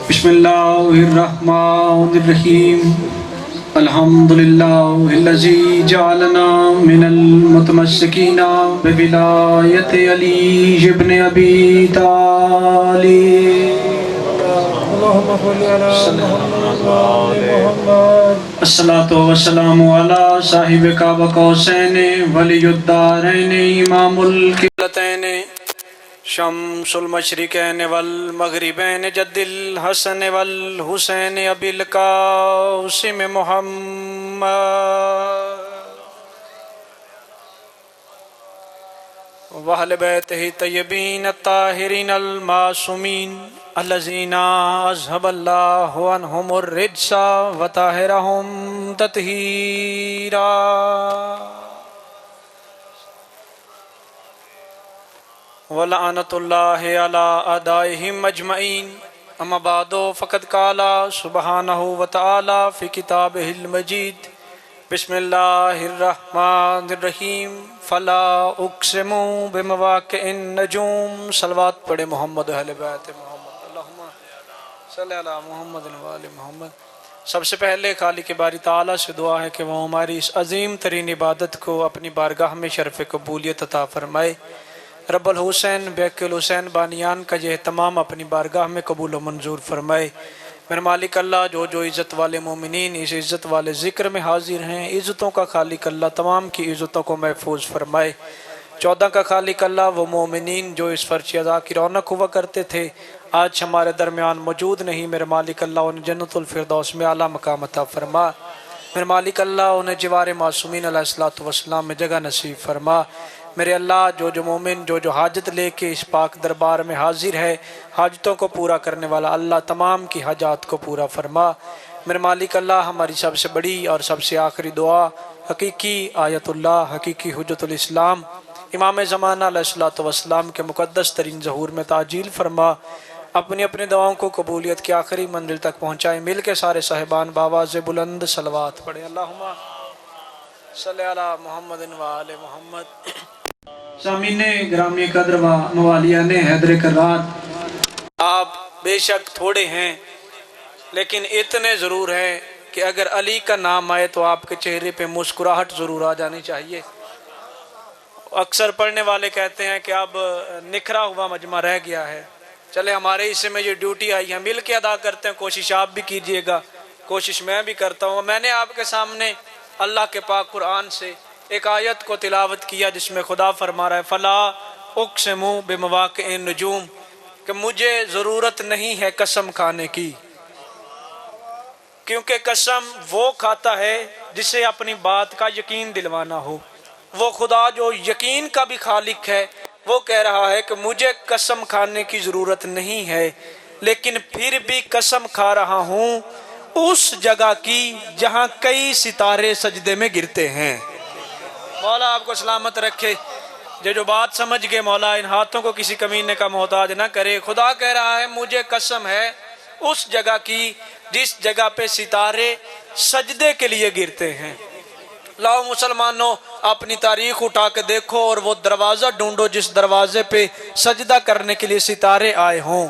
بسم اللہ الرحمن الرحیم الحمد للہ الذی جعلنا من المتمسکین بولایت علی ابن ابی طالب الصلاۃ والسلام علی صاحب کعبہ قوسین ولی الدارین امام القبلتین شمس المشرقین والمغربین جد الحسن والحسین ابی القاسم محمد واہل بیتہ طیبین الطاہرین المعصومین الذین اذھب اللہ عنہم الرجس وطہرہم تطہیرا وَلَعْنَةُ اللَّهِ عَلَىٰ أَعْدَائِهِمْ أَجْمَعِينَ أَمَّا بَعْدُ فَقَدْ قَالَ سُبْحَانَهُ وَتَعَالَىٰ فِي كِتَابِهِ الْمَجِيدِ بسم اللہ الرحمن الرحیم فَلَا أُقْسِمُ بِمَوَاقِعِ النُّجُومِ صلوات پڑھے محمد اہل بیت محمد اللہم صلی علی محمد وآل محمد۔ سب سے پہلے خالق باری تعالیٰ سے دعا ہے کہ وہ ہماری اس عظیم ترین عبادت کو اپنی بارگاہ میں شرف قبولیت عطا فرمائے۔ رب الحسین بیک الحسین بانیان کا یہ اہتمام اپنی بارگاہ میں قبول و منظور فرمائے۔ میرے مالک اللہ جو عزت والے مومنین اس عزت والے ذکر میں حاضر ہیں، عزتوں کا خالق اللہ تمام کی عزتوں کو محفوظ فرمائے۔ 14 کا خالق اللہ وہ مومنین جو اس فرش اعضاء کی رونق ہوا کرتے تھے آج ہمارے درمیان موجود نہیں، میرے مالک اللہ انہیں جنت الفردوس میں اعلیٰ مقام عطا فرما۔ میرے مالک اللہ انہیں جوار معصومین علیہ السلام میں جگہ نصیب فرما۔ میرے اللہ جو مومن جو حاجت لے کے اس پاک دربار میں حاضر ہے، حاجتوں کو پورا کرنے والا اللہ تمام کی حاجات کو پورا فرما۔ میرے مالک اللہ ہماری سب سے بڑی اور سب سے آخری دعا حقیقی آیت اللہ، حقیقی حجت الاسلام امام زمانہ علیہ السلام کے مقدس ترین ظہور میں تعجیل فرما۔ اپنی اپنی دعاؤں کو قبولیت کی آخری منزل تک پہنچائے۔ مل کے سارے صاحبان بآواز بلند صلوات پڑھے۔ اللہم صلی علی محمد وآل محمد۔ سامعین گرامی قدر و موالیان حیدر کرار، آپ بے شک تھوڑے ہیں لیکن اتنے ضرور ہیں کہ اگر علی کا نام آئے تو آپ کے چہرے پہ مسکراہٹ ضرور آ جانی چاہیے۔ اکثر پڑھنے والے کہتے ہیں کہ اب نکھرا ہوا مجمع رہ گیا ہے، چلے ہمارے حصے میں یہ ڈیوٹی آئی ہے، مل کے ادا کرتے ہیں، کوشش آپ بھی کیجئے گا، کوشش میں بھی کرتا ہوں۔ میں نے آپ کے سامنے اللہ کے پاک قرآن سے ایک آیت کو تلاوت کیا جس میں خدا فرما رہا ہے فَلَا أُقْسِمُ بِمَوَاقِعِ النُّجُومِ کہ مجھے ضرورت نہیں ہے قسم کھانے کی، کیونکہ قسم وہ کھاتا ہے جسے اپنی بات کا یقین دلوانا ہو۔ وہ خدا جو یقین کا بھی خالق ہے وہ کہہ رہا ہے کہ مجھے قسم کھانے کی ضرورت نہیں ہے، لیکن پھر بھی قسم کھا رہا ہوں اس جگہ کی جہاں کئی ستارے سجدے میں گرتے ہیں۔ مولا آپ کو سلامت رکھے۔ جو بات سمجھ گئے مولا ان ہاتھوں کو کسی کمینے کا محتاج نہ کرے۔ خدا کہہ رہا ہے مجھے قسم ہے اس جگہ کی جس جگہ پہ ستارے سجدے کے لیے گرتے ہیں۔ لاؤ مسلمانوں اپنی تاریخ اٹھا کے دیکھو اور وہ دروازہ ڈھونڈو جس دروازے پہ سجدہ کرنے کے لیے ستارے آئے ہوں،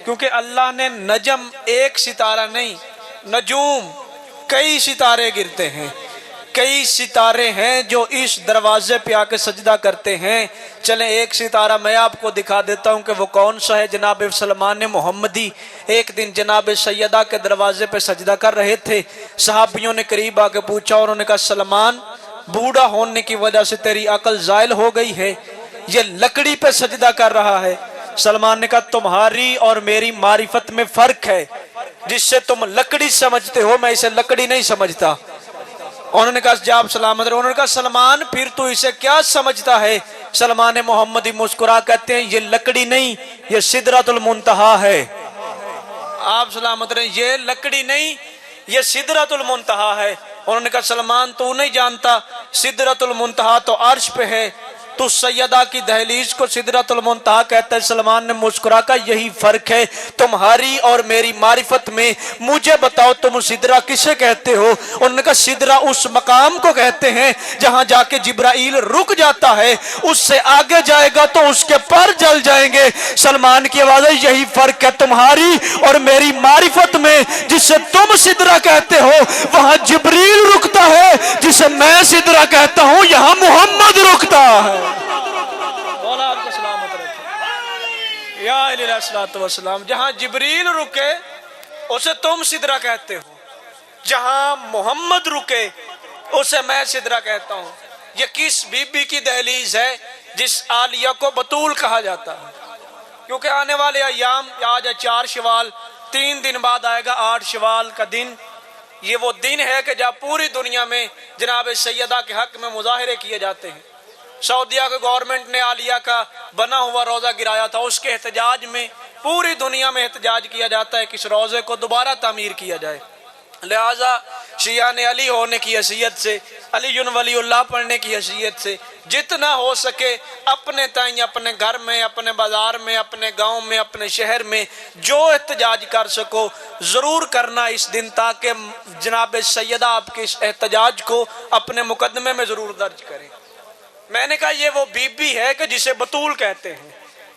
کیونکہ اللہ نے نجم ایک ستارہ نہیں، نجوم کئی ستارے گرتے ہیں، کئی ستارے ہیں جو اس دروازے پہ آ کے سجدہ کرتے ہیں۔ چلیں ایک ستارہ میں آپ کو دکھا دیتا ہوں کہ وہ کون سا ہے۔ جناب سلمان محمدی ایک دن جناب سیدہ کے دروازے پہ سجدہ کر رہے تھے، صحابیوں نے قریب آ کے پوچھا اور انہوں نے کہا سلمان بوڑھا ہونے کی وجہ سے تیری عقل زائل ہو گئی ہے، یہ لکڑی پہ سجدہ کر رہا ہے۔ سلمان نے کہا تمہاری اور میری معرفت میں فرق ہے، جس سے تم لکڑی سمجھتے ہو میں اسے لکڑی نہیں سمجھتا۔ انہوں نے کہا جاب سلامت رہے۔ انہوں نے کہا سلمان پھر تو اسے کیا سمجھتا ہے؟ سلمان محمدی مسکرا کہتے ہیں یہ لکڑی نہیں، یہ سدرۃ المنتہا ہے۔ آپ سلامت رہے، یہ لکڑی نہیں یہ سدرۃ المنتہا ہے۔ انہوں نے کہا سلمان تو نہیں جانتا، سدرۃ المنتہا تو عرش پہ ہے، تو سیدہ کی دہلیز کو سدرۃ المنتہا کہتا ہے۔ سلمان نے مسکرا کہا یہی فرق ہے تمہاری اور میری معرفت میں، مجھے بتاؤ تم سدرہ کسے کہتے ہو؟ انہوں نے کہا سدرہ اس مقام کو کہتے ہیں جہاں جا کے جبرائیل رک جاتا ہے، اس سے آگے جائے گا تو اس کے پر جل جائیں گے۔ سلمان کی آواز ہے یہی فرق ہے تمہاری اور میری معرفت میں، جسے تم سدرہ کہتے ہو وہاں جبریل رکتا ہے، جسے میں سدرہ کہتا ہوں یہاں محمد رکتا ہے۔ مولا آپ کو سلامت رکھے یا علیہ السلام۔ جہاں جبریل رکے اسے تم سدرہ کہتے ہو، جہاں محمد رکے اسے میں سدرہ کہتا ہوں۔ یہ کس بی بی کی دہلیز ہے جس عالیہ کو بطول کہا جاتا ہے؟ کیونکہ آنے والے ایام، آج ہے 4 شوال، 3 دن بعد آئے گا 8 شوال کا دن۔ یہ وہ دن ہے کہ جب پوری دنیا میں جناب سیدہ کے حق میں مظاہرے کیے جاتے ہیں۔ سعودیہ کے گورنمنٹ نے عالیہ کا بنا ہوا روزہ گرایا تھا، اس کے احتجاج میں پوری دنیا میں احتجاج کیا جاتا ہے کہ اس روزے کو دوبارہ تعمیر کیا جائے۔ لہٰذا شیعہ نے علی ہونے کی حیثیت سے، علی ولی اللہ پڑھنے کی حیثیت سے جتنا ہو سکے اپنے تائیں، اپنے گھر میں، اپنے بازار میں، اپنے گاؤں میں، اپنے شہر میں جو احتجاج کر سکو ضرور کرنا اس دن، تاکہ جناب سیدہ آپ کے اس احتجاج کو اپنے مقدمے میں ضرور درج کریں۔ میں نے کہا یہ وہ بی بی ہے کہ جسے بطول کہتے ہیں۔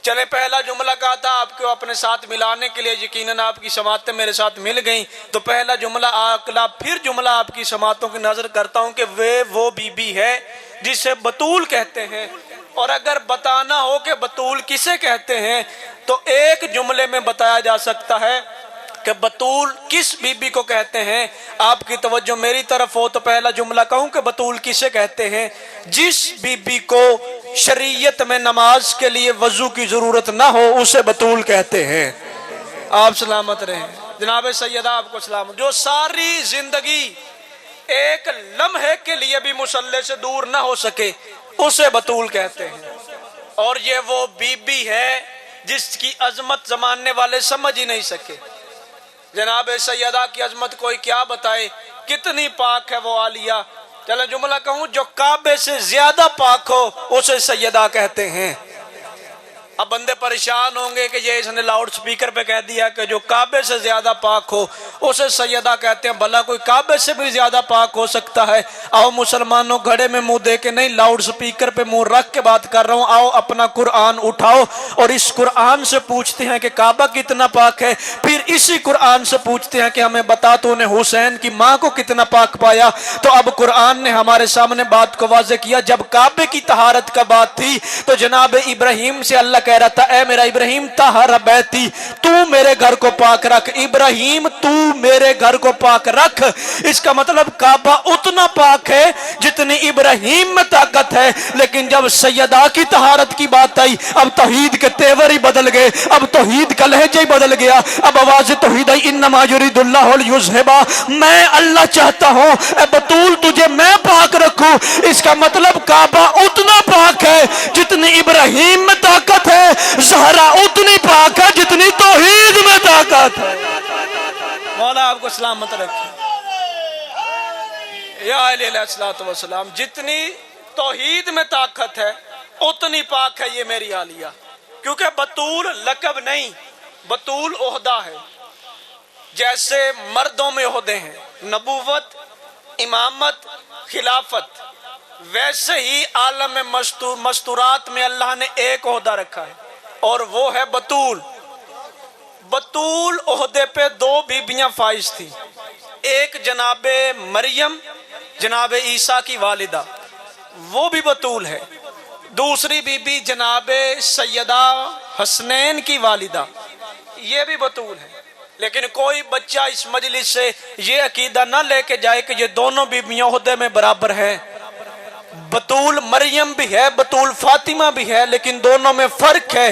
چلے پہلا جملہ کہا تھا آپ کو اپنے ساتھ ملانے کے لیے، یقیناً آپ کی سماعتیں میرے ساتھ مل گئیں، تو پہلا جملہ اگلا پھر جملہ آپ کی سماعتوں کی نظر کرتا ہوں کہ وہ بی بی ہے جسے بطول کہتے ہیں۔ اور اگر بتانا ہو کہ بطول کسے کہتے ہیں تو ایک جملے میں بتایا جا سکتا ہے کہ بطول کس بی بی کو کہتے ہیں۔ آپ کی توجہ میری طرف ہو تو پہلا جملہ کہوں کہ بطول کسے کہتے ہیں؟ جس بی بی کو شریعت میں نماز کے لیے وضو کی ضرورت نہ ہو اسے بطول کہتے ہیں۔ آپ سلامت رہیں جناب سیدہ، آپ کو سلامت۔ جو ساری زندگی ایک لمحے کے لیے بھی مصلی سے دور نہ ہو سکے اسے بطول کہتے ہیں۔ اور یہ وہ بی بی ہے جس کی عظمت زمانے والے سمجھ ہی نہیں سکے۔ جناب سیدہ کی عظمت کوئی کیا بتائے، کتنی پاک ہے وہ عالیہ۔ چلے جملہ کہوں جو کعبے سے زیادہ پاک ہو اسے سیدہ کہتے ہیں۔ اب بندے پریشان ہوں گے کہ یہ اس نے لاؤڈ سپیکر پہ کہہ دیا کہ جو کعبے سے زیادہ پاک ہو اسے سیدہ کہتے ہیں، بھلا کوئی کعبے سے بھی زیادہ پاک ہو سکتا ہے؟ آؤ مسلمانوں گھڑے میں منہ دے کے نہیں، لاؤڈ سپیکر پہ منہ رکھ کے بات کر رہا ہوں۔ آؤ اپنا قرآن اٹھاؤ اور اس قرآن سے پوچھتے ہیں کہ کعبہ کتنا پاک ہے، پھر اسی قرآن سے پوچھتے ہیں کہ ہمیں بتا تو نے حسین کی ماں کو کتنا پاک پایا۔ تو اب قرآن نے ہمارے سامنے بات کو واضح کیا۔ جب کعبے کی طہارت کا بات تھی تو جناب ابراہیم سے اللہ کہہ رہا تھا اے میرا ابراہیم طہر بیتی، تو میرے گھر کو پاک رکھ۔ ابراہیم تو میرے گھر کو پاک رکھ، اس کا مطلب کعبہ اتنا پاک ہے جتنی ابراہیم میں طاقت ہے۔ لیکن جب سیدہ کی طہارت کی بات آئی اب توحید کے تیور ہی بدل گئے، اب توحید کا لہجہ ہی بدل گیا، اب آواز توحید آئی انما یرید اللہ لیذھبا، میں اللہ چاہتا ہوں اے بطول تجھے میں پاک رکھوں۔ اس کا مطلب کعبہ اتنا پاک ہے جتنی ابراہیم میں طاقت ہے، زہرا اتنی پاک ہے جتنی توحید میں طاقت ہے۔ مولا آپ کو سلامت رکھے یا علیہ السلام۔ جتنی توحید میں طاقت ہے اتنی پاک ہے یہ میری عالیہ، کیونکہ بطول لقب نہیں، بطول عہدہ ہے۔ جیسے مردوں میں عہدے ہیں نبوت، امامت، خلافت، ویسے ہی عالم مستورات میں اللہ نے ایک عہدہ رکھا ہے اور وہ ہے بطول۔ بطول عہدے پہ 2 بیبیاں فائز تھی، ایک جناب مریم جناب عیسیٰ کی والدہ، وہ بھی بطول ہے۔ دوسری بی بی جناب سیدہ حسنین کی والدہ، یہ بھی بطول ہے۔ لیکن کوئی بچہ اس مجلس سے یہ عقیدہ نہ لے کے جائے کہ یہ دونوں بیبیاں عہدے میں برابر ہیں۔ بطول مریم بھی ہے، بطول فاطمہ بھی ہے، لیکن دونوں میں فرق ہے۔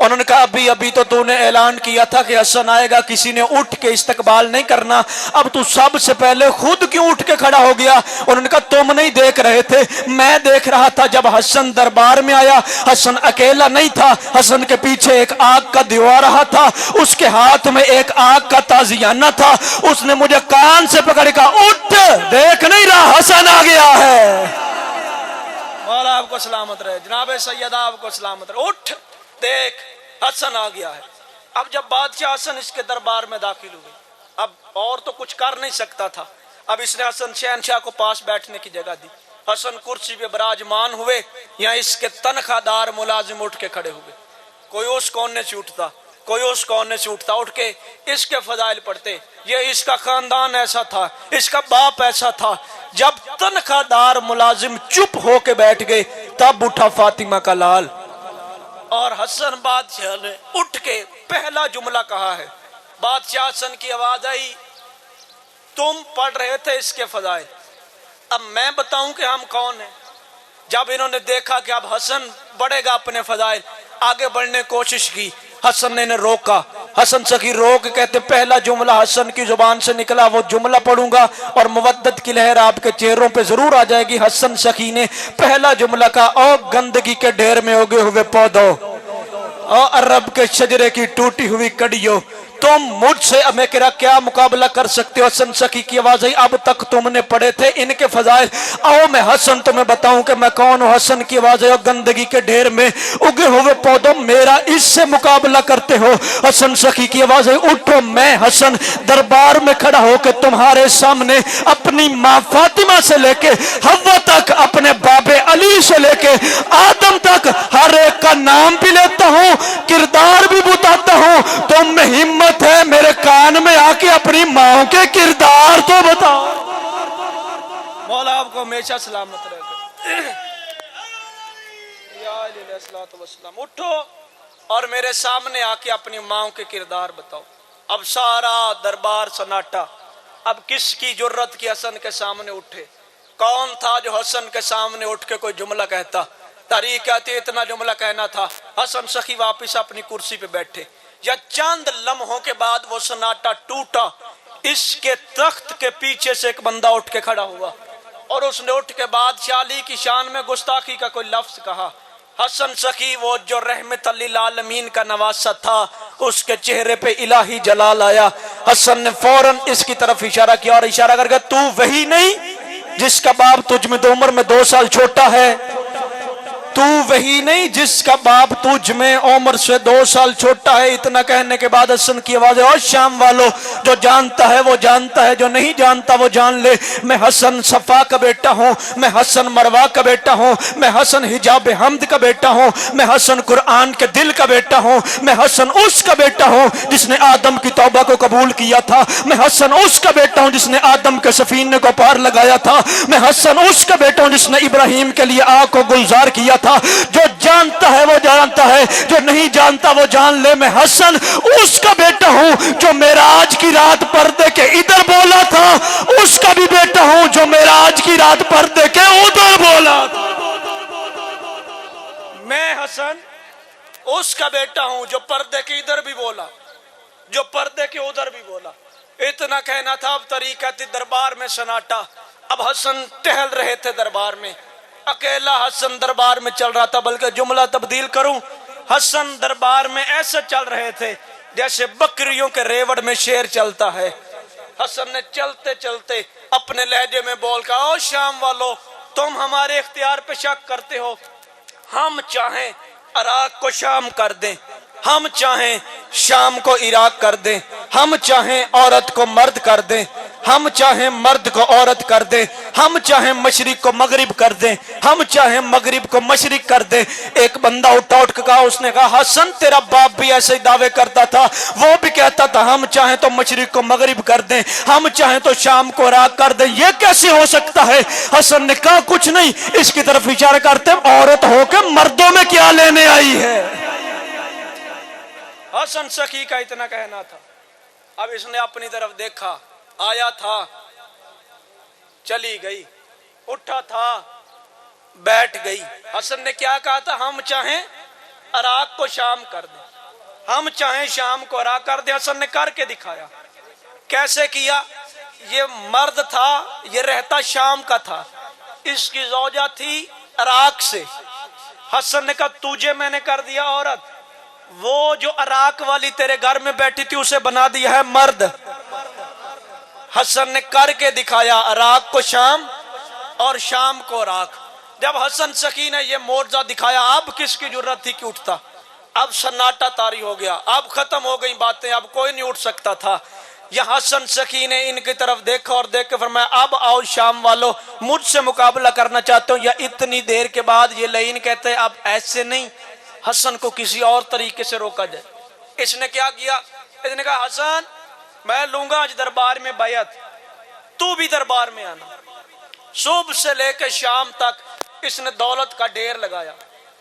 انہوں نے کہا ابھی ابھی تو نے اعلان کیا تھا کہ حسن آئے گا، کسی نے اٹھ کے استقبال نہیں کرنا، اب تو سب سے پہلے خود کیوں اٹھ کے کھڑا ہو گیا؟ انہوں نے کہا تم نہیں دیکھ رہے تھے، میں دیکھ رہا تھا جب حسن دربار میں آیا۔ حسن اکیلا نہیں تھا، حسن کے پیچھے ایک آگ کا دیوا رہا تھا، اس کے ہاتھ میں ایک آگ کا تازیانہ تھا۔ اس نے مجھے کان سے پکڑ کہا اٹھ، دیکھ نہیں رہا حسن آ گیا ہے؟ مولا آپ کو سلامت رہے، جناب سیدہ آپ کو سلامت رہے، اٹھ دیکھ حسن آ گیا ہے۔ اب جب بادشاہ حسن اس کے دربار میں داخل ہوئے، اب اور تو کچھ کر نہیں سکتا تھا، اب اس نے حسن شہنشاہ کو پاس بیٹھنے کی جگہ دی۔ حسن کرسی پہ براجمان ہوئے، یہاں اس کے تنخواہ دار ملازم اٹھ کے کھڑے ہوئے، کوئی اس کونے سے اٹھتا، کوئی اس کونے سے اٹھتا، اٹھ کے اس کے فضائل پڑھتے، یہ اس کا خاندان ایسا تھا، اس کا باپ ایسا تھا۔ جب تنخواہ دار ملازم چپ ہو کے بیٹھ گئے، تب اٹھا فاطمہ کا لال، اور حسن بادشاہ نے اٹھ کے پہلا جملہ کہا ہے۔ بادشاہ حسن کی آواز آئی، تم پڑھ رہے تھے اس کے فضائل، اب میں بتاؤں کہ ہم کون ہیں؟ جب انہوں نے دیکھا کہ اب حسن بڑھے گا اپنے فضائل، آگے بڑھنے کی کوشش کی، حسن نے انہیں روکا۔ حسن سخی روک کہتے پہلا جملہ حسن کی زبان سے نکلا وہ جملہ پڑھوں گا اور مودت کی لہر آپ کے چہروں پہ ضرور آ جائے گی۔ حسن سخی نے پہلا جملہ کہا، او گندگی کے ڈھیر میں اگے ہوئے پودوں، او عرب کے شجرے کی ٹوٹی ہوئی کڑیوں، تم مجھ سے میرا کیا مقابلہ کر سکتے ہو؟ حسن سخی کی آواز آئی، اب تک تم نے پڑھے تھے ان کے فضائل، آؤ میں حسن تمہیں بتاؤں کہ میں کون ہوں۔ حسن کی آواز آئی، گندگی کے ڈھیر میں اگے ہوئے پودوں، میرا اس سے مقابلہ کرتے ہو؟ حسن سخی کی آواز آئی، اٹھو، میں حسن دربار میں کھڑا ہو کے تمہارے سامنے اپنی ماں فاطمہ سے لے کے حوا تک، اپنے باب علی سے لے کے آدم تک ہر ایک کا نام بھی لیتا ہوں، کردار بھی بتاتا ہوں۔ تم میں ہمت ہے میرے کان میں آ کے اپنی ماں کے کردار تو بتاؤ۔ مولا آپ کو ہمیشہ سلامت رہے۔ یا علیہ الصلوۃ والسلام، اٹھو اور میرے سامنے آ کے اپنی ماں کے کردار بتاؤ۔ اب سارا دربار سناٹا، اب کس کی جرت کی حسن کے سامنے اٹھے؟ کون تھا جو حسن کے سامنے اٹھ کے کوئی جملہ کہتا؟ تاریخ کہتی اتنا جملہ کہنا تھا۔ حسن سخی واپس اپنی کرسی پہ بیٹھے، یا چند لمحوں کے بعد وہ سناٹا ٹوٹا، اس کے تخت کے پیچھے سے ایک بندہ اٹھ کے کھڑا ہوا، اور اس نے اٹھ کے بادشاہ علی کی شان میں گستاخی کا کوئی لفظ کہا۔ حسن سخی وہ جو رحمت للعالمین کا نواسا تھا، اس کے چہرے پہ الہی جلال آیا۔ حسن نے فوراً اس کی طرف اشارہ کیا اور اشارہ کر کے، تو وہی نہیں جس کا باپ تجھ میں عمر میں 2 سال چھوٹا ہے؟ تو وہی نہیں جس کا باپ تجھ میں عمر سے 2 سال چھوٹا ہے؟ اتنا کہنے کے بعد حسن کی آواز ہے، اور شام والو، جو جانتا ہے وہ جانتا ہے، جو نہیں جانتا وہ جان لے، میں حسن صفا کا بیٹا ہوں، میں حسن مروا کا بیٹا ہوں، میں حسن حجاب حمد کا بیٹا ہوں، میں حسن قرآن کے دل کا بیٹا ہوں، میں حسن اس کا بیٹا ہوں جس نے آدم کی توبہ کو قبول کیا تھا، میں حسن اس کا بیٹا ہوں جس نے آدم کے سفینے کو پار لگایا تھا، میں حسن اس کا بیٹا ہوں جس نے ابراہیم کے لیے آگ کو گلزار کیا تھا۔ جو جانتا ہے وہ جانتا ہے، جو نہیں جانتا وہ جان لے، میں حسن اس کا بیٹا ہوں جو معراج کی رات پردے کے ادھر بولا تھا، اس کا بھی بیٹا ہوں جو معراج کی رات پردے کے ادھر بولا تھا۔ میں حسن اس کا بیٹا ہوں جو پردے کے ادھر بھی بولا، جو پردے کے ادھر بھی بولا۔ اتنا کہنا تھا۔ اب طریقت دربار میں سناٹا، اب حسن ٹہل رہے تھے دربار میں، اکیلا حسن دربار میں چل رہا تھا، بلکہ جملہ تبدیل کروں، حسن دربار میں ایسے چل رہے تھے جیسے بکریوں کے ریوڑ میں شیر چلتا ہے۔ حسن نے چلتے چلتے اپنے لہجے میں بول کہا، او شام والو، تم ہمارے اختیار پہ شک کرتے ہو، ہم چاہیں عراق کو شام کر دیں، ہم چاہیں شام کو عراق کر دیں، ہم چاہیں عورت کو مرد کر دیں، ہم چاہیں مرد کو عورت کر دیں، ہم چاہیں مشرق کو مغرب کر دیں، ہم چاہیں مغرب کو مشرق کر دیں۔ ایک بندہ اٹھ کے کہا، اس نے کہا، حسن تیرا باپ بھی ایسے ہی دعوے کرتا تھا، وہ بھی کہتا تھا ہم چاہیں تو مشرق کو مغرب کر دیں، ہم چاہیں تو شام کو عراق کر دیں، یہ کیسے ہو سکتا ہے؟ حسن نے کہا، کچھ نہیں، اس کی طرف اشارہ کرتے، عورت ہو کے مردوں میں کیا لینے آئی ہے؟ حسن سخی کا اتنا کہنا تھا۔ اب اس نے اپنی طرف دیکھا، آیا تھا، چلی گئی، اٹھا تھا، بیٹھ گئی۔ حسن نے کیا کہا تھا؟ ہم چاہیں عراق کو شام کر دیں، ہم چاہیں شام کو عراق کر دیں۔ حسن نے کر کے دکھایا۔ کیسے کیا؟ یہ مرد تھا، یہ رہتا شام کا تھا، اس کی زوجہ تھی عراق سے۔ حسن نے کہا تجھے میں نے کر دیا عورت، وہ جو عراق والی تیرے گھر میں بیٹھی تھی اسے بنا دیا ہے مرد۔ حسن نے کر کے دکھایا، عراق کو شام اور شام کو عراق۔ جب حسن سخی نے یہ معجزہ دکھایا، اب کس کی جرت تھی کہ اٹھتا؟ اب سناٹا طاری ہو گیا، اب ختم ہو گئی باتیں، اب کوئی نہیں اٹھ سکتا تھا۔ یہ حسن سخی نے ان کی طرف دیکھا اور دیکھ کے فرمایا اب آؤ شام والو، مجھ سے مقابلہ کرنا چاہتے ہو؟ یا اتنی دیر کے بعد یہ لعین کہتے ہیں اب ایسے نہیں، حسن کو کسی اور طریقے سے روکا جائے۔ اس نے کیا کیا؟ اس نے کہا حسن میں لوں گا آج دربار میں بیعت، تو بھی دربار میں آنا۔ صبح سے لے کے شام تک اس نے دولت کا ڈھیر لگایا،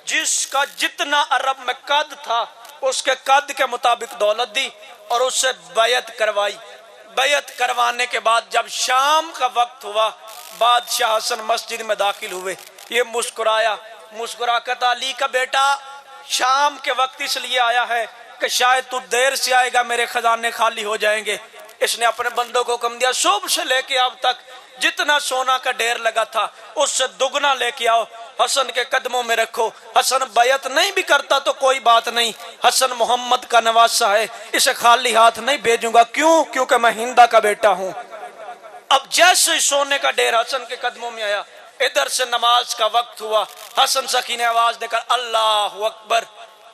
جس کا جتنا عرب میں قد تھا اس کے قد کے مطابق دولت دی اور اس سے بیعت کروائی۔ بیعت کروانے کے بعد جب شام کا وقت ہوا، بادشاہ حسن مسجد میں داخل ہوئے، یہ مسکرایا، مسکرا کر علی کا بیٹا شام کے وقت اس لیے آیا ہے کہ شاید تو دیر سے آئے گا، میرے خزانے خالی ہو جائیں گے۔ اس نے اپنے بندوں کو حکم دیا صبح سے لے کے اب تک جتنا سونا کا ڈھیر لگا تھا اس سے دگنا لے کے آؤ، حسن کے قدموں میں رکھو۔ حسن بیعت نہیں بھی کرتا تو کوئی بات نہیں، حسن محمد کا نواسا ہے، اسے خالی ہاتھ نہیں بھیجوں گا۔ کیوں؟ کیونکہ میں ہندا کا بیٹا ہوں۔ اب جیسے سونے کا ڈھیر حسن کے قدموں میں آیا، ادھر سے نماز کا وقت ہوا، حسن سخی نے آواز دے کر اللہ اکبر،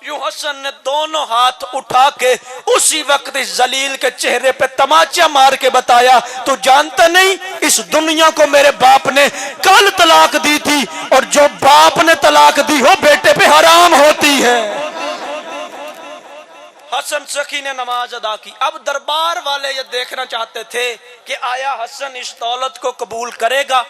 یوں حسن نے دونوں ہاتھ اٹھا کے اسی وقت اس ذلیل کے چہرے پہ تماچا مار کے بتایا تو جانتا نہیں اس دنیا کو میرے باپ نے کل طلاق دی تھی، اور جو باپ نے طلاق دی ہو بیٹے پہ حرام ہوتی ہے۔ حسن سخی نے نماز ادا کی۔ اب دربار والے یہ دیکھنا چاہتے تھے کہ آیا حسن اس دولت کو قبول کرے گا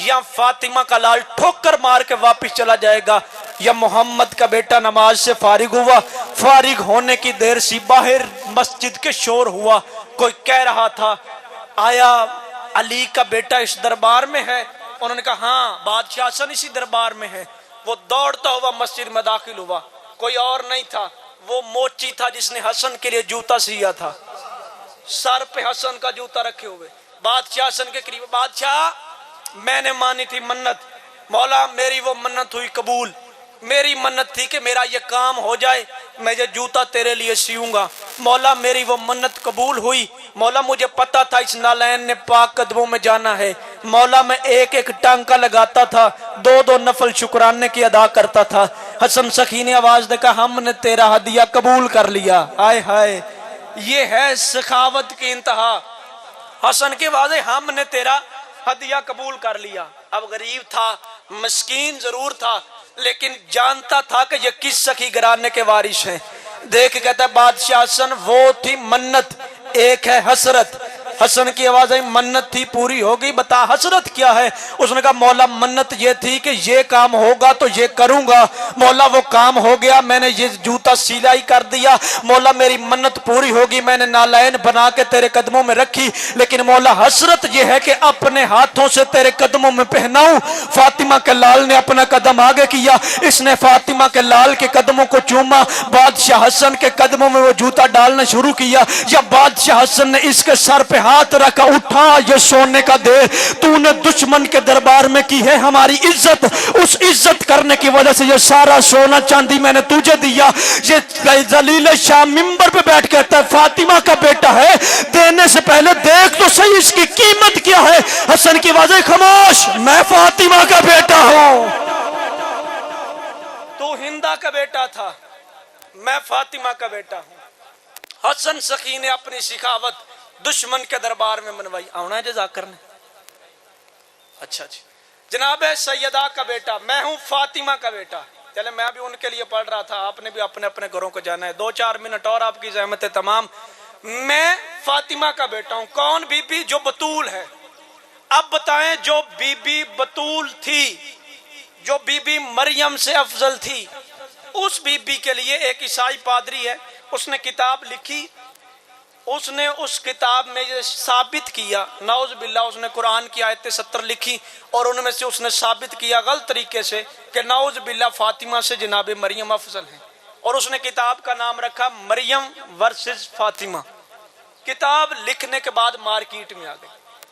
یا فاطمہ کا لال ٹھوکر مار کے واپس چلا جائے گا، یا محمد کا بیٹا نماز سے فارغ ہوا، فارغ ہونے کی دیر سی باہر مسجد کے شور ہوا، کوئی کہہ رہا تھا آیا علی کا بیٹا اس دربار میں ہے؟ انہوں نے کہا ہاں بادشاہ حسن اسی دربار میں ہے۔ وہ دوڑتا ہوا مسجد میں داخل ہوا، کوئی اور نہیں تھا، وہ موچی تھا جس نے حسن کے لیے جوتا سیا تھا، سر پہ حسن کا جوتا رکھے ہوئے۔ بادشاہ حسن کے قریب، بادشاہ میں نے مانی تھی منت، مولا میری وہ منت ہوئی قبول، میری منت تھی کہ میرا یہ کام ہو جائے، میں یہ جوتا تیرے لیے سیوں گا۔ مولا میری وہ منت قبول ہوئی، مولا مجھے پتا تھا اس نالین نے پاک قدموں میں جانا ہے، مولا میں ایک ایک ٹانکا لگاتا تھا، دو دو نفل شکرانے کی ادا کرتا تھا۔ حسن سخی نے آواز دے کہا ہم نے تیرا ہدیہ قبول کر لیا۔ آئے ہائے، یہ ہے سخاوت کی انتہا۔ حسن کی واضح ہم نے تیرا ہدیہ قبول کر لیا۔ اب غریب تھا، مسکین ضرور تھا، لیکن جانتا تھا کہ یہ کس سخی گھرانے کے وارث ہیں۔ دیکھ کہتا ہے بادشاہ حسن وہ تھی منت، ایک ہے حسرت۔ حسن کی آواز آئی منت تھی پوری ہو گئی، بتا حسرت کیا ہے؟ اس نے کہا مولا منت یہ تھی کہ یہ کام ہوگا تو یہ کروں گا، مولا وہ کام ہو گیا، میں نے یہ جوتا سلائی کر دیا، مولا میری منت پوری ہوگی، میں نے نالین بنا کے تیرے قدموں میں رکھی، لیکن مولا حسرت یہ ہے کہ اپنے ہاتھوں سے تیرے قدموں میں پہناؤں۔ فاطمہ کے لال نے اپنا قدم آگے کیا، اس نے فاطمہ کے لال کے قدموں کو چوما، بادشاہ حسن کے قدموں میں وہ جوتا ڈالنا شروع کیا، یا بادشاہ حسن نے اس کے سر پہ ہاتھ رکھا، اٹھا یہ سونے کا دے، تو نے دشمن کے دربار میں کی ہے ہماری عزت، اس عزت کرنے کی وجہ سے یہ سارا سونا چاندی میں نے تجھے دیا۔ یہ ذلیل شاہ منبر پہ بیٹھ کہتا ہے فاطمہ کا بیٹا ہے، دینے سے پہلے دیکھ تو صحیح اس کی قیمت کیا ہے۔ حسن کی واضح خاموش، میں فاطمہ کا بیٹا ہوں۔ تو ہندا کا بیٹا تھا، میں فاطمہ کا بیٹا ہوں۔ حسن سخی نے اپنی سخاوت دشمن کے دربار میں منوائی۔ آنا ہے جزا کرنے؟ اچھا جی، جناب سیدہ کا بیٹا، میں ہوں فاطمہ کا بیٹا۔ چلے میں بھی ان کے لیے پڑھ رہا تھا، آپ نے بھی اپنے اپنے گھروں کو جانا ہے، 2-4 منٹ اور آپ کی زحمت تمام۔ میں فاطمہ کا بیٹا ہوں۔ کون بی بی؟ جو بطول ہے۔ اب بتائیں جو بی بی بطول تھی، جو بی بی مریم سے افضل تھی، اس بی بی کے لیے ایک عیسائی پادری ہے، اس نے کتاب لکھی، اس نے اس کتاب میں یہ ثابت کیا، نعوذ باللہ اس نے قرآن کی آیت 70 لکھی اور ان میں سے اس نے ثابت کیا غلط طریقے سے کہ نعوذ باللہ فاطمہ سے جناب مریم افضل ہیں۔ اور اس نے کتاب کا نام رکھا مریم ورسز فاطمہ۔ کتاب لکھنے کے بعد مارکیٹ میں آ گئی۔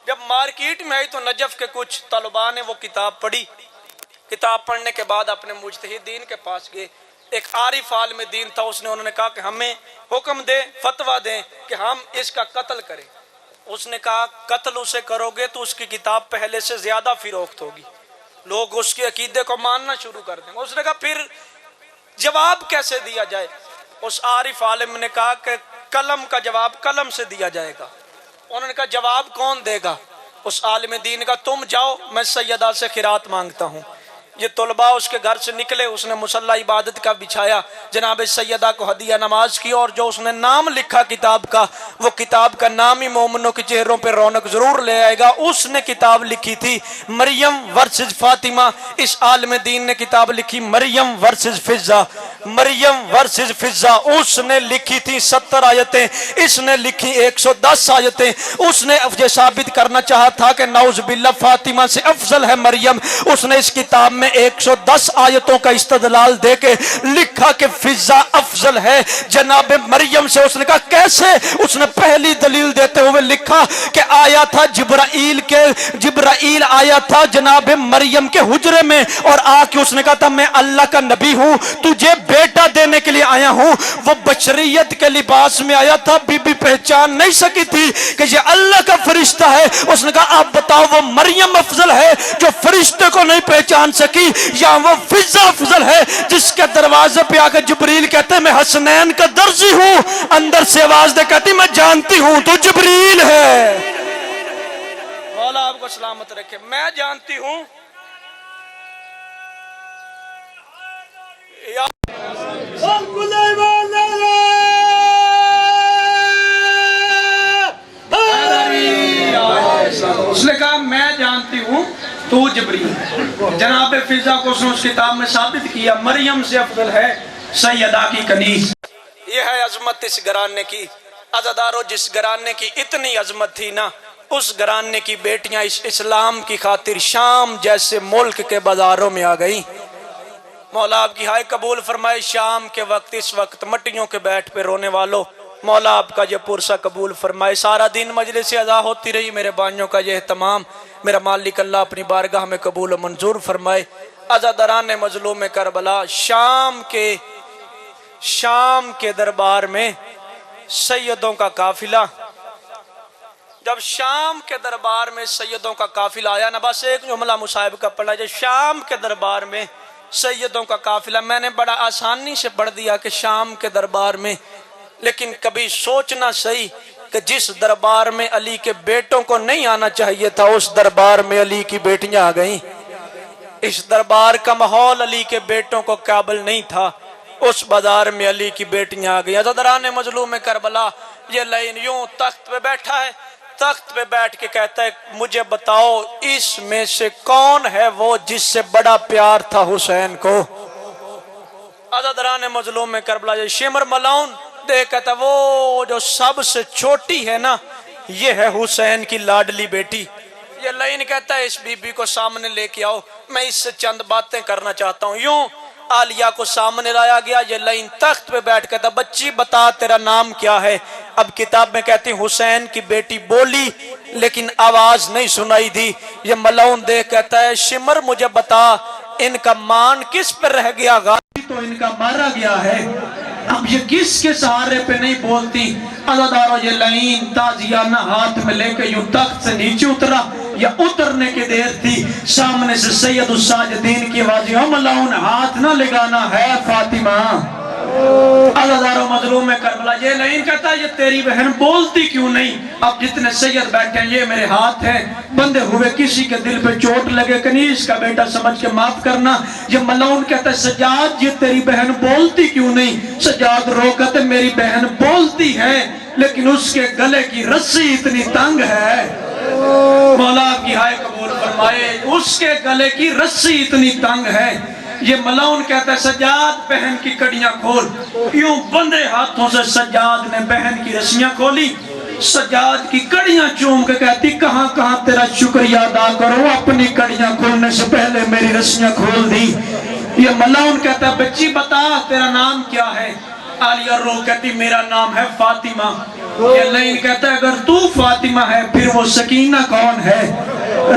جب مارکیٹ میں آئی تو نجف کے کچھ طلباء نے وہ کتاب پڑھی۔ کتاب پڑھنے کے بعد اپنے مجتہدین کے پاس گئے۔ ایک عارف عالم دین تھا، انہوں نے کہا کہ ہمیں حکم دے، فتویٰ دیں کہ ہم اس کا قتل کریں۔ اس نے کہا قتل اسے کرو گے تو اس کی کتاب پہلے سے زیادہ فروخت ہوگی، لوگ اس کے عقیدے کو ماننا شروع کر دیں گے۔ اس نے کہا پھر جواب کیسے دیا جائے؟ اس عارف عالم نے کہا کہ قلم کا جواب قلم سے دیا جائے گا۔ انہوں نے کہا جواب کون دے گا؟ اس عالم دین نے کہا تم جاؤ، میں سیدہ سے خیرات مانگتا ہوں۔ یہ طلباء اس کے گھر سے نکلے، اس نے مصلی عبادت کا بچھایا، جناب سیدہ کو ہدیہ نماز کی، اور جو اس نے نام لکھا کتاب کا، وہ کتاب کا نام ہی مومنوں کے چہروں پہ رونق ضرور لے آئے گا۔ اس نے کتاب لکھی تھی مریم ورسز فاطمہ۔ اس عالم دین نے کتاب لکھی مریم ورسز فضہ، مریم ورسز فضہ۔ اس نے لکھی تھی 70 آیتیں، اس نے لکھی 110 آیتیں۔ اس نے یہ ثابت کرنا چاہا تھا کہ نعوذ باللہ فاطمہ سے افضل ہے مریم۔ اس نے اس کتاب میں 110 آیتوں کا استدلال دے کے لکھا کہ فضہ افضل ہے جناب مریم سے۔ اس نے کہا کیسے؟ اس نے پہلی دلیل دیتے ہوئے لکھا کہ آیا تھا جبرائیل آیا تھا جناب مریم کے حجرے میں، اور آ کے اس نے کہا تھا میں اللہ کا نبی ہوں، تجھے بیٹا دینے کے لیے آیا ہوں۔ وہ بشریت کے لباس میں آیا تھا، بی بی پہچان نہیں سکی تھی کہ یہ اللہ کا فرشتہ ہے۔ اس نے کہا آپ بتاؤ وہ مریم افضل ہے جو فرشتے کو نہیں پہچان سکی، یا وہ فضہ افضل ہے جس کے دروازے پہ آ کے جبریل کہتے میں حسنین کا درزی ہوں، اندر سے آواز دے کہتی میں جانتی ہوں تو جبریل ہے۔ مولا آپ کو سلامت رکھے۔ میں جانتی ہوں اس نے کہا میں جانتی ہوں تو جبریل ہے۔ جناب فضہ کو اس نے اس کتاب میں ثابت کیا مریم سے افضل ہے سیدہ کی کنیز۔ یہ ہے عظمت اس گھرانے کی۔ عزادارو جس گھرانے کی اتنی عظمت تھی نا، اس گھرانے کی بیٹیاں اس اسلام کی خاطر شام جیسے ملک کے بازاروں میں آ گئی۔ مولا آپ کی ہائے قبول فرمائے۔ شام کے وقت اس وقت مٹیوں کے بیٹھ پہ رونے والوں، مولا آپ کا یہ پرسہ قبول فرمائے۔ سارا دن مجلس ادا ہوتی رہی، میرے بانیوں کا یہ اہتمام میرا مالک اللہ اپنی بارگاہ میں قبول و منظور فرمائے۔ عزاداران مظلوم کربلا، شام کے دربار میں سیدوں کا قافلہ، جب شام کے دربار میں سیدوں کا قافلہ آیا نا، بس ایک جملہ مصاحب کا پڑھا جائے، شام کے دربار میں سیدوں کا قافلہ۔ میں نے بڑا آسانی سے پڑھ دیا کہ شام کے دربار میں، لیکن کبھی سوچنا صحیح کہ جس دربار میں علی کے بیٹوں کو نہیں آنا چاہیے تھا، اس دربار میں علی کی بیٹیاں آ گئیں۔ اس دربار کا ماحول علی کے بیٹوں کو قابل نہیں تھا، اس بازار میں علی کی بیٹیاں آ گئیں۔ عزاداران مظلوم کربلا، یہ لائن یوں تخت پہ بیٹھا ہے، تخت پہ بیٹھ کے کہتا ہے مجھے بتاؤ اس میں سے کون ہے وہ جس سے بڑا پیار تھا حسین کو؟ عزاداران مظلوم کربلا، یہ شمر ملاؤن دیکھ کہتا وہ جو سب سے چھوٹی ہے نا، یہ ہے حسین کی لاڈلی بیٹی۔ یہ لائن کہتا ہے اس بی بی کو سامنے لے کے آؤ، میں اس سے چند باتیں کرنا چاہتا ہوں۔ یوں عالیہ کو سامنے لایا گیا، یہ لائن تخت پہ بیٹھ کہتا بچی بتا تیرا نام کیا ہے؟ اب کتاب میں کہتی حسین کی بیٹی بولی لیکن آواز نہیں سنائی دی۔ یہ ملاؤن دیکھ کہتا ہے شمر مجھے بتا ان کا مان کس پر رہ گیا؟ غازی تو ان کا مارا گیا ہے، اب یہ کس کے سہارے پہ نہیں بولتی؟ عزادارو یہ لائن تازیانہ ہاتھ میں لے کے یوں تخت سے نیچے اترا، یا اترنے کی دیر تھی، سامنے سے سید الساجدین کی آواز ملاؤن ہاتھ نہ لگانا ہے فاطمہ۔ عزادارو مظلوم کربلا، یہ لائن کہتا ہے یہ تیری بہن بولتی کیوں نہیں؟ اب جتنے سید بیٹھے ہیں یہ میرے ہاتھ ہیں بندے ہوئے، کسی کے دل پہ چوٹ لگے کنیز کا بیٹا سمجھ کے معاف کرنا۔ یہ ملاؤن کہتا ہے سجاد یہ تیری بہن بولتی کیوں نہیں؟ سجاد رو کہتے میری بہن بولتی ہے لیکن اس کے گلے کی رسی اتنی تنگ ہے۔ مولا آپ کی ہائے قبول فرمائے، اس کے گلے کی رسی اتنی تنگ ہے۔ یہ ملاؤن کہتا ہے سجاد بہن کی کڑیاں کھول۔ یوں بندے ہاتھوں سے سجاد نے بہن کی رسیاں کھولی، سجاد کی کڑیاں چوم کے کہتی کہاں کہاں تیرا شکریہ ادا کرو، اپنی کڑیاں کھولنے سے پہلے میری رسیاں کھول دی۔ یہ ملعون کہتا ہے بچی بتا تیرا نام کیا ہے؟ عالیہ رو کہتی میرا نام ہے فاطمہ۔ یہ لین کہتا ہے اگر تو فاطمہ ہے پھر وہ سکینہ کون ہے؟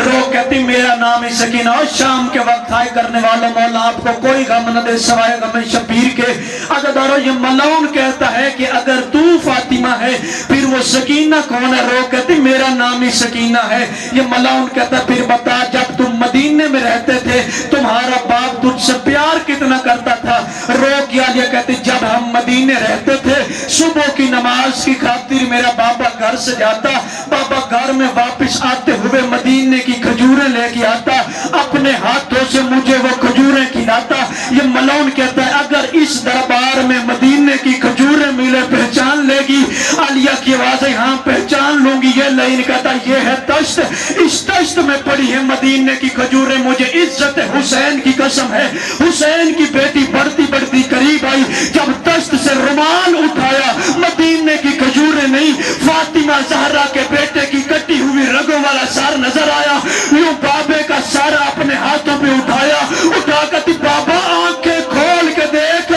رو کہتی میرا نام ہی سکینہ۔ اور شام کے وقت آئے کرنے والا مولا آپ کو کوئی غم نہ دے سوائے غم شبیر کے۔ عزادارو یہ ملعون کہتا ہے کہ اگر تو فاطمہ ہے پھر وہ سکینہ کون ہے؟ رو کہتی میرا نام ہی سکینہ ہے۔ یہ ملعون کہتا ہے پھر بتا جب تم مدینے میں رہتے تھے تمہارا باپ تجھ سے پیار کتنا کرتا تھا؟ رو کی عالیہ کہتی جب ہم مدینے رہتے تھے صبح کی نماز کی خاطر میرا بابا گھر سے جاتا، بابا گھر میں واپس آتے ہوئے مدینے کی کھجوریں لے کے آتا، اپنے ہاتھوں سے مجھے وہ کھجوریں کھلاتا۔ یہ ملعون کہتا ہے اگر اس دربار میں مدینے کی کھجوریں ملے پہچان لے گی؟ عالیہ کی آوازیں ہاں پہچان لوں گی۔ یہ لائن کہتا یہ ہے تشت، اس تشت میں پڑی ہے مدینے کی کھجوریں، مجھے عزت حسین کی قسم ہے۔ حسین کی بیٹی بڑھتی بڑھتی قریب آئی، جب تشت سے رومال اٹھایا مدینے کی کھجوریں نہیں فاطمہ زہرا کے بیٹے کی کٹی ہوئی رگوں والا سار نظر آیا۔ یوں بابے کا سارا اپنے ہاتھوں پہ اٹھایا، اٹھا کر بابا آنکھیں کھول کے دیکھ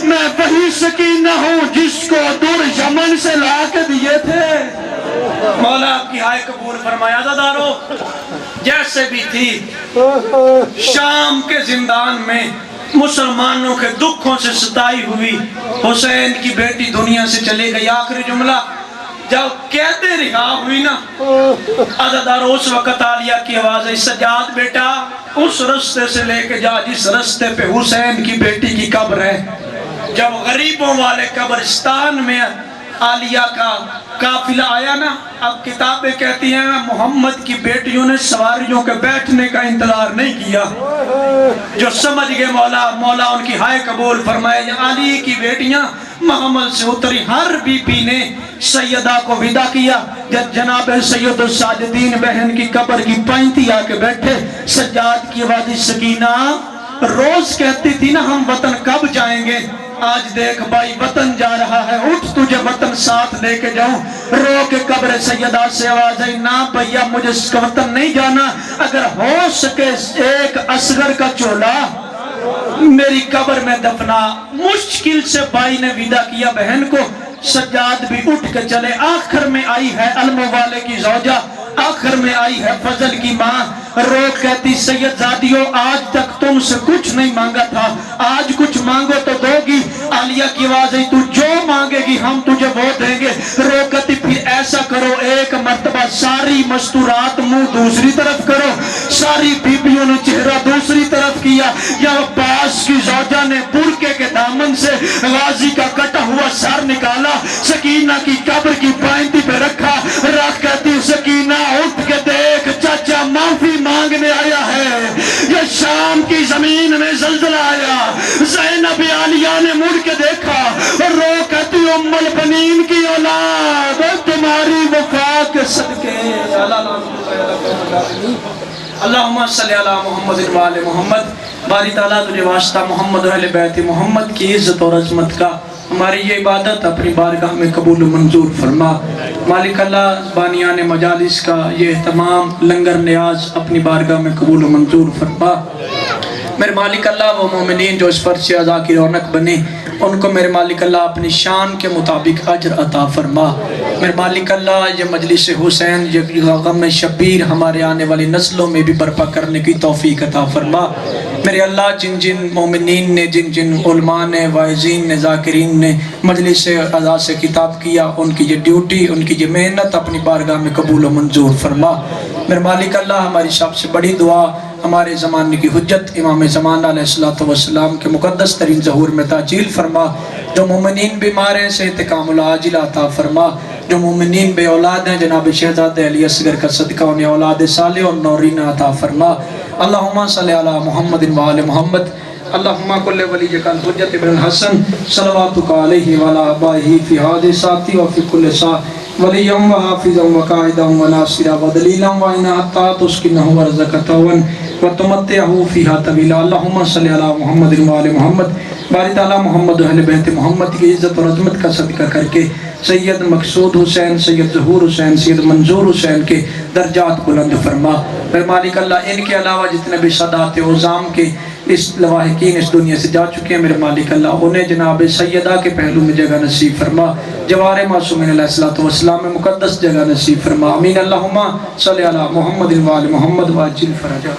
میں وہی سکینہ ہوں جس کو دور یمن سے لا کے دیے تھے۔ مولا آپ کی ہائے قبول فرمایا۔ عزادارو جیسے بھی تھی شام کے زندان میں مسلمانوں کے دکھوں سے ستائی ہوئی حسین کی بیٹی دنیا سے چلے گئی۔ آخری جملہ جب قیدیں رہا ہوئی نا عزادارو اس وقت عالیہ کی آواز ہے سجاد بیٹا اس رستے سے لے کے جا جس رستے پہ حسین کی بیٹی کی قبر ہے۔ جب غریبوں والے قبرستان میں عالیہ کا قافلہ آیا نا، اب کتابیں کہتی ہیں محمد کی بیٹیوں نے سواریوں کے بیٹھنے کا انتظار نہیں کیا۔ جو سمجھ گئے مولا ان کی ہائے قبول فرمائے۔ علی کی بیٹیاں محمل سے اتری، ہر بی بی نے سیدہ کو ودا کیا۔ جب جناب سید الساجدین بہن کی قبر کی پینتی آ کے بیٹھے، سجاد کی آواز سکینہ روز کہتی تھی نا ہم وطن کب جائیں گے، آج دیکھ بھائی وطن جا رہا ہے، اٹھ تجھے وطن ساتھ لے کے جاؤں۔ رو کے قبر سیدہ سے آواز آئی نہ بھیا مجھے اس کا وطن نہیں جانا، اگر ہو سکے ایک اصغر کا چولا میری قبر میں دفنا۔ مشکل سے بھائی نے ودا کیا بہن کو، سجاد بھی اٹھ کے چلے۔ آخر میں آئی ہے علم والے کی زوجہ، آخر میں آئی ہے فضل کی ماں۔ رو کہتی سید زادیوں آج تک تم سے کچھ نہیں مانگا تھا، آج کچھ مانگو تو دو گی۔ عالیہ کی آواز ہے تو جو مانگے گی ہم تجھے وہ دیں گے۔ رو کہتی پھر ایسا کرو ایک مرتبہ ساری مستورات منہ دوسری طرف کرو۔ ساری بیبیوں نے چہرہ دوسری طرف کیا۔ یا عباس کی زوجہ نے برقے کے دامن سے غازی کا کٹا ہوا سر نکالا، سکینہ کی قبر کی پائنتی پہ رکھا۔ رکھ کہتی سکینہ اٹھ کے دیکھ چاچا معافی مانگنے آیا ہے۔ یہ شام کی زمین میں زلزلہ آیا، زینب عالیہ نے مڑ کے دیکھا اور رو کہتی ام البنین کی اولاد تمہاری وفا کے صدقے۔ اللہم صلی علی محمد و آل محمد۔ باری تعالیٰ تجھے واسطہ محمد و اہل بیت محمد کی عزت اور عظمت کا ہماری یہ عبادت اپنی بارگاہ میں قبول و منظور فرما۔ مالک اللہ بانیان مجالس کا یہ اہتمام لنگر نیاز اپنی بارگاہ میں قبول و منظور فرما۔ میرے مالک اللہ وہ مومنین جو اس فرش عزا کی رونق بنے ان کو میرے مالک اللہ اپنی شان کے مطابق اجر عطا فرما۔ میرے مالک اللہ یہ مجلس حسین یہ غم شبیر ہمارے آنے والی نسلوں میں بھی برپا کرنے کی توفیق عطا فرما۔ میرے اللہ جن جن مومنین نے جن جن علماء نے واعظین نے ذاکرین نے مجلس عزا سے خطاب کیا ان کی یہ ڈیوٹی ان کی یہ محنت اپنی بارگاہ میں قبول و منظور فرما۔ میرے مالک اللہ ہماری سب سے بڑی دعا ہمارے زمانے کی حجت امام زمان علیہ السلام کے مقدس ترین ظہور میں تعجیل فرما۔ جو مومنین بیمار ہیں صحت کامل عاجل عطا فرما۔ جو مومنین بے اولاد ہیں جناب شہزادہ علی اصغر کا صدقہ انہیں اولاد صالح اور نورین عطا فرما۔ اللہم صلی علی محمد و آل محمد۔ اللہم کل ولیک الحجت ابن الحسن صلواتک علیہ وعلی آبائہ فی حادثاتی وفی کل سا ولیم و حافظا و قائدا و ناصرا و دلیلا و عینا حتی تسکنہ ورزقتا و تمتعہ فیہا طویلا۔ اللہم صلی علی محمد و آل محمد۔ باری تعالیٰ محمد و اہل بیت محمد کی عزت اور عظمت کا صدقہ کر کے سید مقصود حسین، سید ظہور حسین، سید منظور حسین کے درجات بلند فرما۔ پھر مالک اللہ ان کے علاوہ جتنے بھی سادات عظام کے اس لواحقین اس دنیا سے جا چکے ہیں، میرے مالک اللہ انہیں جناب سیدہ کے پہلو میں جگہ نصیب فرما، جوار معصومین علیہ السلام میں مقدس جگہ نصیب فرما۔ آمین اللہم صلی علی محمد و آل محمد واجل فرجہ۔